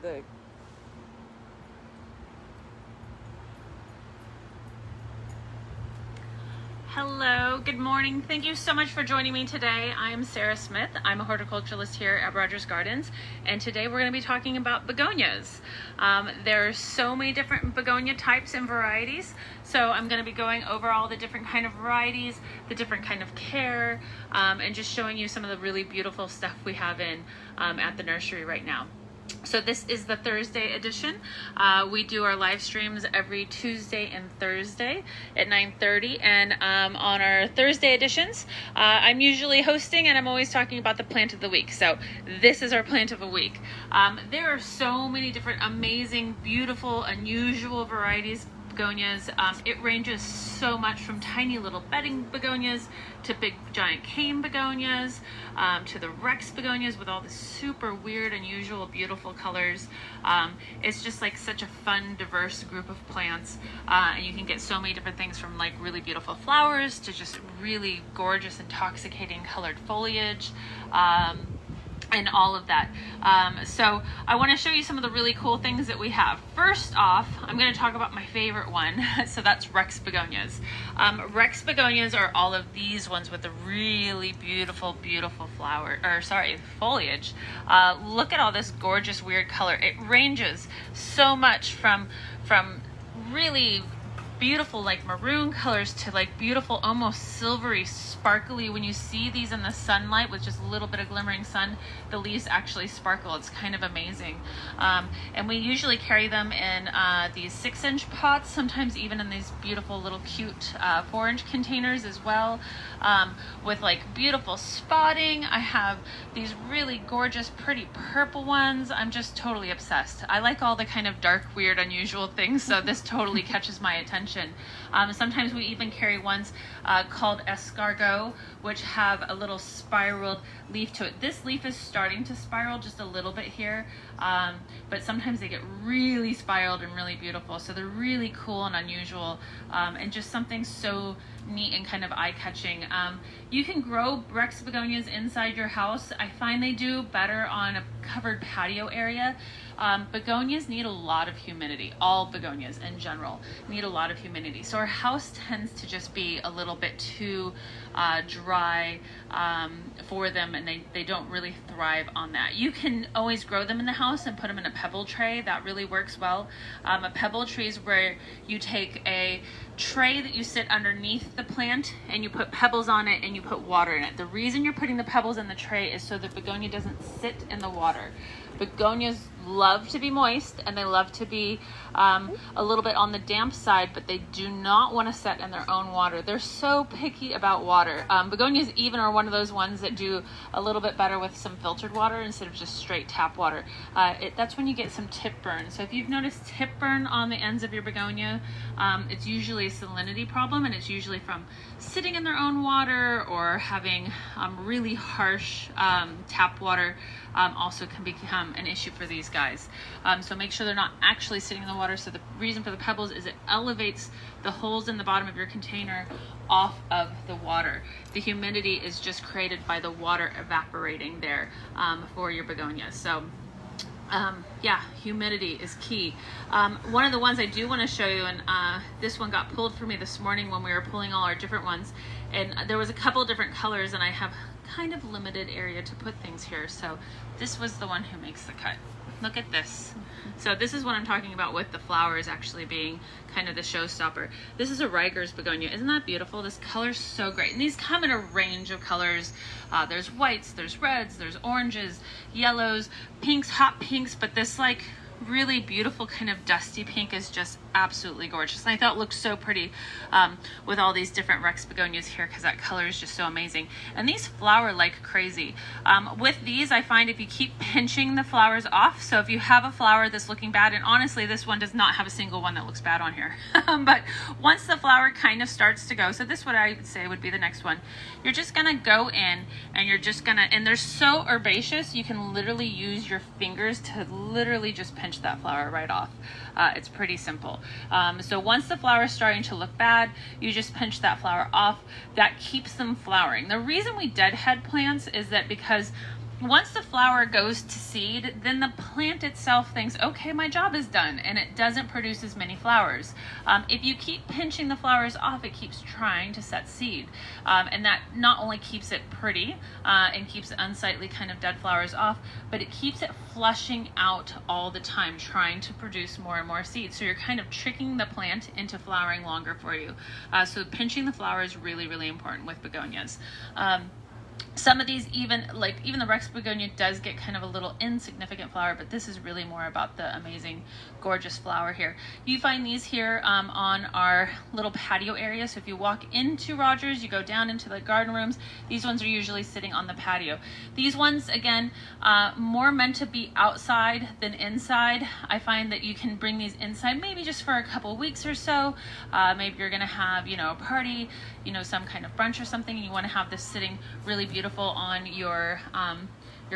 the Hello, good morning. Thank you so much for joining me today. I am Sarah Smith. I'm a horticulturalist here at Rogers Gardens, and today we're going to be talking about begonias. There are so many different begonia types and varieties, so I'm going to be going over all the different kind of varieties, the different kind of care, and just showing you some of the really beautiful stuff we have in at the nursery right now. So this is the Thursday edition. We do our live streams every Tuesday and Thursday at 9:30, and on our Thursday editions, I'm usually hosting and I'm always talking about the plant of the week. So this is our plant of the week. There are so many different amazing, beautiful, unusual varieties begonias. It ranges so much from tiny little bedding begonias to big giant cane begonias, to the Rex begonias with all the super weird, unusual, beautiful colors. It's just like such a fun, diverse group of plants, and you can get so many different things from like really beautiful flowers to just really gorgeous, intoxicating colored foliage. And all of that. So I want to show you some of the really cool things that we have. First off, I'm going to talk about my favorite one. So that's Rex begonias. Rex begonias are all of these ones with the really beautiful, beautiful foliage. Look at all this gorgeous, weird color. It ranges so much from really beautiful like maroon colors to like beautiful almost silvery sparkly. When you see these in the sunlight with just a little bit of glimmering sun, the leaves actually sparkle. It's kind of amazing. And we usually carry them in these 6-inch pots, sometimes even in these beautiful little cute 4-inch containers as well, with like beautiful spotting. I have these really gorgeous pretty purple ones. I'm just totally obsessed. I like all the kind of dark, weird, unusual things, so this totally catches my attention. Sometimes we even carry ones called escargot, which have a little spiraled leaf to it. This leaf is starting to spiral just a little bit here, but sometimes they get really spiraled and really beautiful. So they're really cool and unusual, and just something so neat and kind of eye-catching. You can grow Rex begonias inside your house. I find they do better on a covered patio area. Begonias need a lot of humidity. All begonias in general need a lot of humidity. So our house tends to just be a little bit too dry for them, and they don't really thrive on that. You can always grow them in the house and put them in a pebble tray. That really works well. A pebble tray is where you take a tray that you sit underneath the plant and you put pebbles on it and you put water in it. The reason you're putting the pebbles in the tray is so the begonia doesn't sit in the water. Begonias love to be moist and they love to be a little bit on the damp side, but they do not want to set in their own water. They're so picky about water. Begonias even are one of those ones that do a little bit better with some filtered water instead of just straight tap water. That's when you get some tip burn. So if you've noticed tip burn on the ends of your begonia, it's usually a salinity problem, and it's usually from sitting in their own water or having really harsh tap water. Also can become an issue for these guys. So make sure they're not actually sitting in the water. So the reason for the pebbles is it elevates the holes in the bottom of your container off of the water. The humidity is just created by the water evaporating there for your begonias. So yeah, humidity is key. One of the ones I do want to show you, and this one got pulled for me this morning when we were pulling all our different ones, and there was a couple of different colors, and I have kind of limited area to put things here. So this was the one who makes the cut. Look at this. So this is what I'm talking about with the flowers actually being kind of the showstopper. This is a Riger's begonia. Isn't that beautiful? This color's so great. And these come in a range of colors. There's whites, there's reds, there's oranges, yellows, pinks, hot pinks, but this like really beautiful kind of dusty pink is just absolutely gorgeous. And I thought it looked so pretty with all these different Rex begonias here because that color is just so amazing. And these flower like crazy. With these, I find if you keep pinching the flowers off, so if you have a flower that's looking bad, and honestly this one does not have a single one that looks bad on here, but once the flower kind of starts to go, so this what I would say would be the next one, you're just gonna go in and you're just gonna, and they're so herbaceous, you can literally use your fingers to literally just pinch that flower right off. It's pretty simple. So once the flower is starting to look bad, you just pinch that flower off. That keeps them flowering. The reason we deadhead plants is that because once the flower goes to seed, then the plant itself thinks, okay, my job is done, and it doesn't produce as many flowers. If you keep pinching the flowers off, it keeps trying to set seed. And that not only keeps it pretty and keeps unsightly kind of dead flowers off, but it keeps it flushing out all the time, trying to produce more and more seeds. So you're kind of tricking the plant into flowering longer for you. So pinching the flower is really, really important with begonias. Some of these, even the Rex begonia does get kind of a little insignificant flower, but this is really more about the amazing, gorgeous flower here. You find these here on our little patio area. So if you walk into Rogers, you go down into the garden rooms, these ones are usually sitting on the patio. These ones, again, more meant to be outside than inside. I find that you can bring these inside maybe just for a couple weeks or so. Maybe you're gonna have, you know, a party, you know, some kind of brunch or something, and you wanna have this sitting really beautiful on your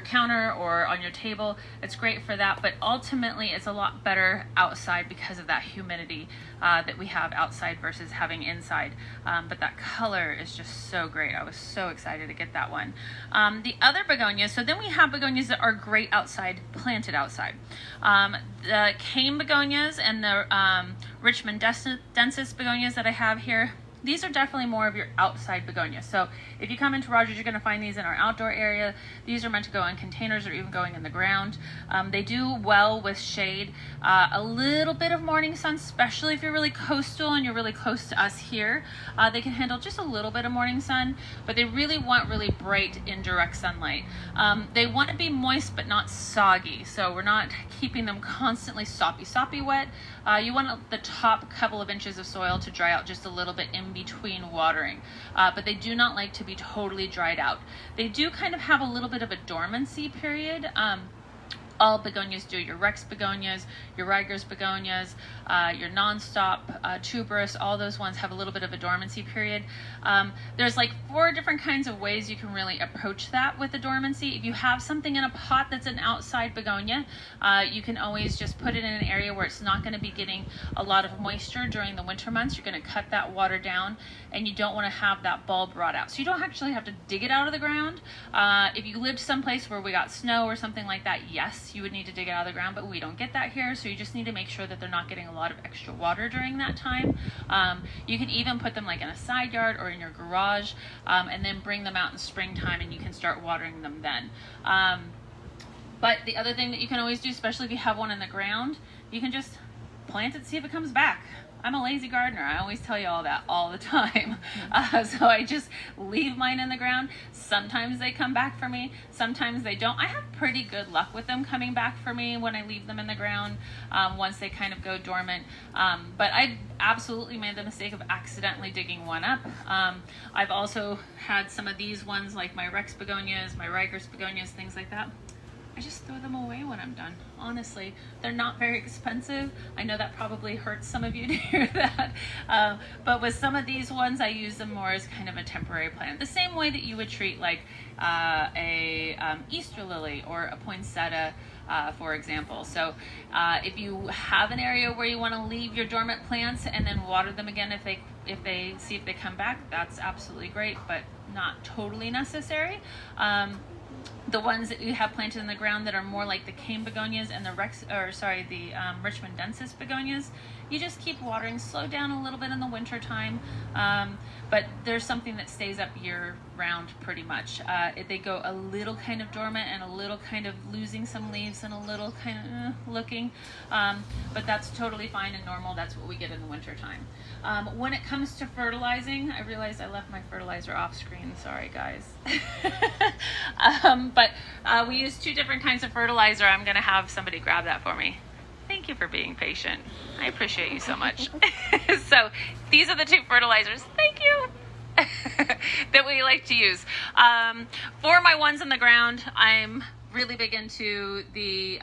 counter or on your table. It's great for that, but ultimately it's a lot better outside because of that humidity that we have outside versus having inside. But that color is just so great. I was so excited to get that one. The other begonias, so then we have begonias that are great outside, planted outside. The cane begonias and the Richmond densis begonias that I have here, these are definitely more of your outside begonias. So if you come into Rogers, you're going to find these in our outdoor area. These are meant to go in containers or even going in the ground. They do well with shade. A little bit of morning sun, especially if you're really coastal and you're really close to us here. They can handle just a little bit of morning sun, but they really want really bright, indirect sunlight. They want to be moist but not soggy, so we're not keeping them constantly soppy wet. You want the top couple of inches of soil to dry out just a little bit in between watering, but they do not like to be totally dried out. They do kind of have a little bit of a dormancy period. All begonias do. Your Rex begonias, your Riger's begonias, your nonstop, tuberous, all those ones have a little bit of a dormancy period. There's like 4 different kinds of ways you can really approach that with the dormancy. If you have something in a pot that's an outside begonia, you can always just put it in an area where it's not going to be getting a lot of moisture during the winter months. You're going to cut that water down, and you don't want to have that bulb rot out. So you don't actually have to dig it out of the ground. If you lived someplace where we got snow or something like that, yes, you would need to dig it out of the ground, but we don't get that here, so you just need to make sure that they're not getting a lot of extra water during that time. You can even put them like in a side yard or in your garage, and then bring them out in springtime, and you can start watering them then. But the other thing that you can always do, especially if you have one in the ground, you can just plant it, see if it comes back. I'm a lazy gardener. I always tell you all that all the time. So I just leave mine in the ground. Sometimes they come back for me. Sometimes they don't. I have pretty good luck with them coming back for me when I leave them in the ground once they kind of go dormant. But I absolutely made the mistake of accidentally digging one up. I've also had some of these ones like my Rex begonias, my Riger's begonias, things like that. I just throw them away when I'm done. Honestly, they're not very expensive. I know that probably hurts some of you to hear that. But with some of these ones, I use them more as kind of a temporary plant. The same way that you would treat like a Easter lily or a poinsettia, for example. So if you have an area where you want to leave your dormant plants and then water them again if they see if they come back, that's absolutely great, but not totally necessary. The ones that you have planted in the ground that are more like the cane begonias and the Richmond densis begonias, you just keep watering, slow down a little bit in the winter time, but there's something that stays up year round pretty much. They go a little kind of dormant and a little kind of losing some leaves and a little kind of looking, but that's totally fine and normal. That's what we get in the winter time. When it comes to fertilizing, I realized I left my fertilizer off screen. Sorry, guys. But we use 2 different kinds of fertilizer. I'm going to have somebody grab that for me. Thank you for being patient. I appreciate you so much. So these are the 2 fertilizers. Thank you. That we like to use. For my ones in the ground, I'm really big into the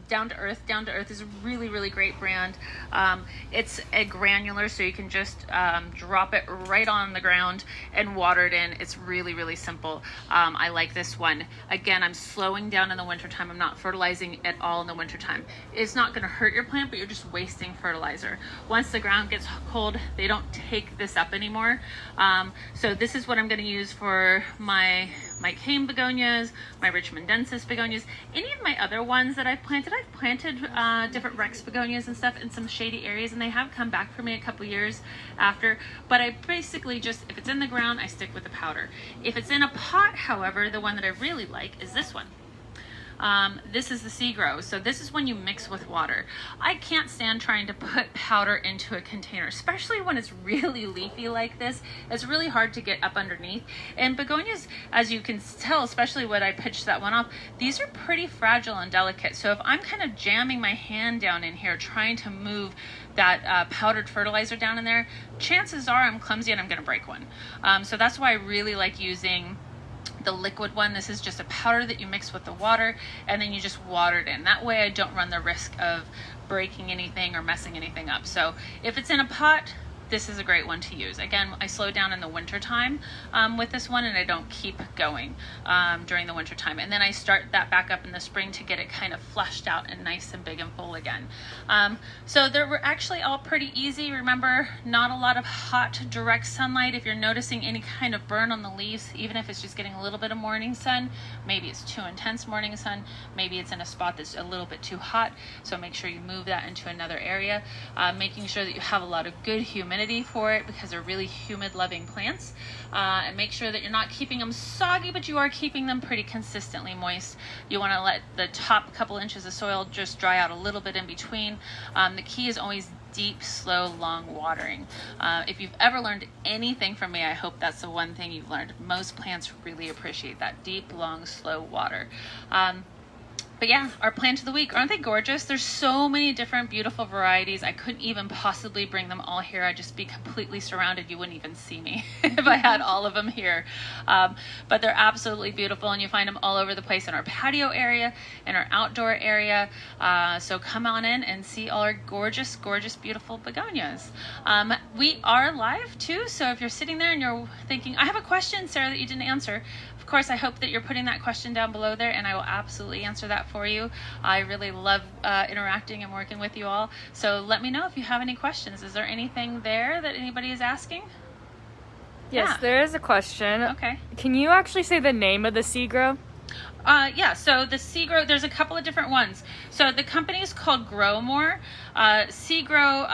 Down to Earth. Down to Earth is a really, really great brand. It's a granular, so you can just drop it right on the ground and water it in. It's really, really simple. I like this one. Again, I'm slowing down in the wintertime. I'm not fertilizing at all in the wintertime. It's not going to hurt your plant, but you're just wasting fertilizer. Once the ground gets cold, they don't take this up anymore. So this is what I'm going to use for my my cane begonias, my Richmondensis begonias, any of my other ones that I've planted different Rex begonias and stuff in some shady areas, and they have come back for me a couple years after. But I basically just, if it's in the ground, I stick with the powder. If it's in a pot, however, the one that I really like is this one. This is the sea grow. So this is when you mix with water. I can't stand trying to put powder into a container, especially when it's really leafy like this. It's really hard to get up underneath. And begonias, as you can tell, especially when I pitched that one off, these are pretty fragile and delicate. So if I'm kind of jamming my hand down in here, trying to move that powdered fertilizer down in there, chances are I'm clumsy and I'm going to break one. So that's why I really like using the liquid one. This is just a powder that you mix with the water, and then you just water it in. That way I don't run the risk of breaking anything or messing anything up. So if it's in a pot, this is a great one to use. Again, I slow down in the winter time with this one, and I don't keep going during the winter time. And then I start that back up in the spring to get it kind of fleshed out and nice and big and full again. So they were actually all pretty easy. Remember, not a lot of hot direct sunlight. If you're noticing any kind of burn on the leaves, even if it's just getting a little bit of morning sun, maybe it's too intense morning sun, maybe it's in a spot that's a little bit too hot. So make sure you move that into another area, making sure that you have a lot of good humidity for it, because they're really humid loving plants, and make sure that you're not keeping them soggy, but you are keeping them pretty consistently moist. You want to let the top couple inches of soil just dry out a little bit in between. The key is always deep, slow, long watering. If you've ever learned anything from me, I hope that's the one thing you've learned. Most plants really appreciate that deep, long, slow water. But yeah, our plant of the week, aren't they gorgeous? There's so many different beautiful varieties. I couldn't even possibly bring them all here. I'd just be completely surrounded. You wouldn't even see me if I had all of them here. But they're absolutely beautiful, and you find them all over the place in our patio area, in our outdoor area. So come on in and see all our gorgeous, gorgeous, beautiful begonias. We are live too, so if you're sitting there and you're thinking, I have a question, Sarah, that you didn't answer, of course, I hope that you're putting that question down below there, and I will absolutely answer that for you. I really love interacting and working with you all. So let me know if you have any questions. Is there anything there that anybody is asking? Yes, Yeah. there is a question. Okay. Can you actually say the name of the sea grow? Yeah, so the sea grow, there's a couple of different ones. So the company is called Grow More. Sea grow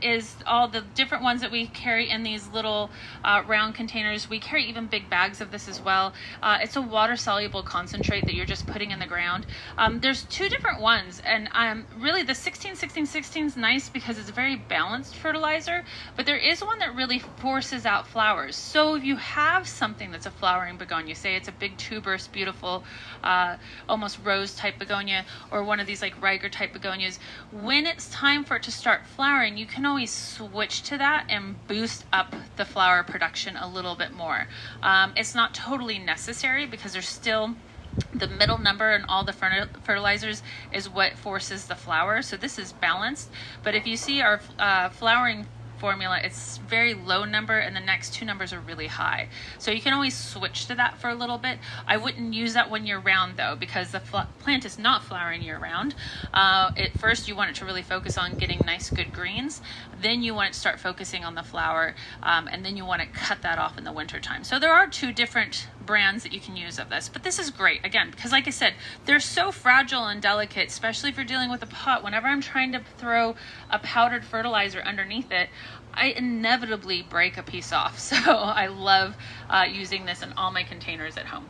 is all the different ones that we carry in these little round containers. We carry even big bags of this as well. It's a water soluble concentrate that you're just putting in the ground. There's two different ones, and really the 16-16-16 is nice because it's a very balanced fertilizer, but there is one that really forces out flowers. So if you have something that's a flowering begonia, say it's a big tuberous, beautiful, almost rose type begonia, or one of these like Riger type begonias, when it's time for it to start flowering, you can always switch to that and boost up the flower production a little bit more. It's not totally necessary, because there's still the middle number in all the fertilizers is what forces the flower. So this is balanced, but if you see our flowering formula, it's very low number, and the next two numbers are really high. So you can always switch to that for a little bit. I wouldn't use that when year round though, because the plant is not flowering year round. At first you want it to really focus on getting nice good greens, then you want it to start focusing on the flower, and then you want to cut that off in the winter time. So there are two different brands that you can use of this, but this is great again because, like I said, they're so fragile and delicate, especially if you're dealing with a pot. Whenever I'm trying to throw a powdered fertilizer underneath it, I inevitably break a piece off. So I love using this in all my containers at home.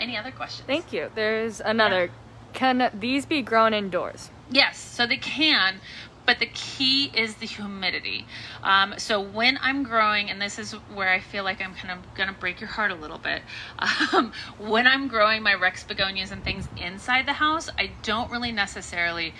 Any other questions? Thank you. There's another. Yeah. Can these be grown indoors? Yes, so they can, but the key is the humidity. So when I'm growing, and this is where I feel like I'm kind of gonna break your heart a little bit, when I'm growing my Rex begonias and things inside the house, I don't really necessarily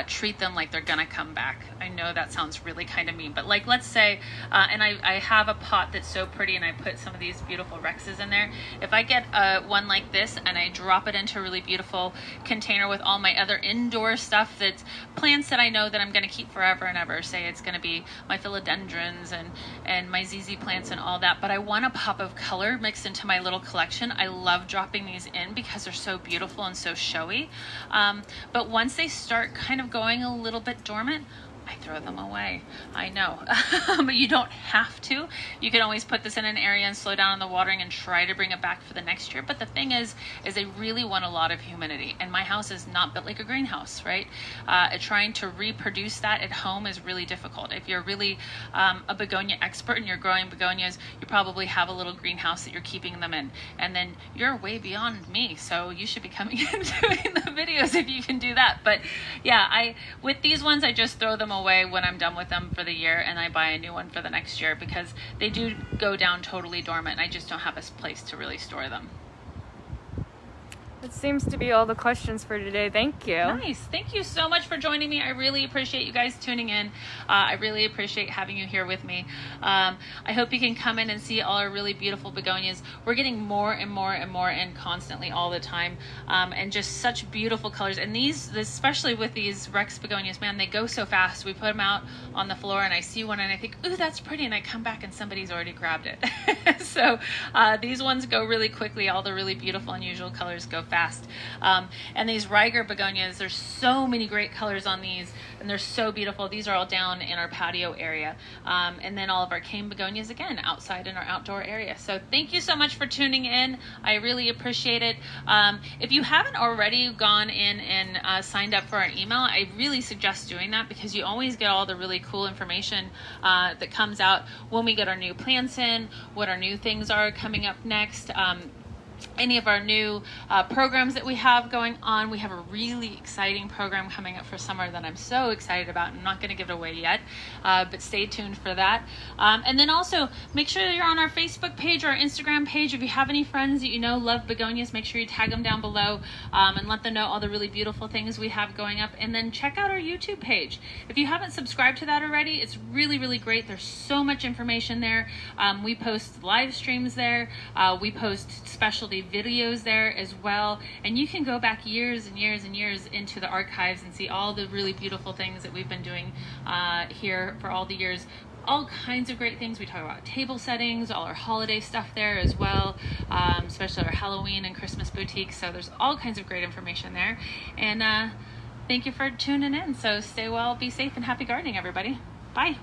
treat them like they're gonna come back. I know that sounds really kind of mean, but like, let's say, and I have a pot that's so pretty and I put some of these beautiful Rexes in there. If I get one like this and I drop it into a really beautiful container with all my other indoor stuff, that's plants that I know that I'm gonna keep forever and ever, say it's going to be my philodendrons and my ZZ plants and all that, but I want a pop of color mixed into my little collection. I love dropping these in because they're so beautiful and so showy, but once they start kind of going a little bit dormant, I throw them away. I know, but you don't have to. You can always put this in an area and slow down on the watering and try to bring it back for the next year. But the thing is they really want a lot of humidity, and my house is not built like a greenhouse, right? Trying to reproduce that at home is really difficult. If you're really a begonia expert and you're growing begonias, you probably have a little greenhouse that you're keeping them in, and then you're way beyond me, so you should be coming in doing the videos if you can do that. But yeah, with these ones, I just throw them away when I'm done with them for the year, and I buy a new one for the next year because they do go down totally dormant, and I just don't have a place to really store them. That seems to be all the questions for today. Thank you. Nice. Thank you so much for joining me. I really appreciate you guys tuning in. I really appreciate having you here with me. I hope you can come in and see all our really beautiful begonias. We're getting more and more and more in constantly all the time, and just such beautiful colors. And these, especially with these Rex begonias, man, they go so fast. We put them out on the floor and I see one and I think, ooh, that's pretty. And I come back and somebody's already grabbed it. So these ones go really quickly. All the really beautiful, unusual colors go fast. And these Riger begonias, there's so many great colors on these, and they're so beautiful. These are all down in our patio area. And then all of our cane begonias, again, outside in our outdoor area. So thank you so much for tuning in. I really appreciate it. If you haven't already gone in and signed up for our email, I really suggest doing that because you always get all the really cool information that comes out when we get our new plants in, what our new things are coming up next. Any of our new programs that we have going on. We have a really exciting program coming up for summer that I'm so excited about. I'm not going to give it away yet, but stay tuned for that. And then also make sure that you're on our Facebook page or our Instagram page. If you have any friends that you know love begonias, make sure you tag them down below and let them know all the really beautiful things we have going up. And then check out our YouTube page. If you haven't subscribed to that already, it's really, really great. There's so much information there. We post live streams there. We post specialty videos there as well, and you can go back years and years and years into the archives and see all the really beautiful things that we've been doing here for all the years. All kinds of great things. We talk about table settings, all our holiday stuff there as well, especially our Halloween and Christmas boutiques. So there's all kinds of great information there, and thank you for tuning in. So stay well, be safe, and happy gardening, everybody. Bye.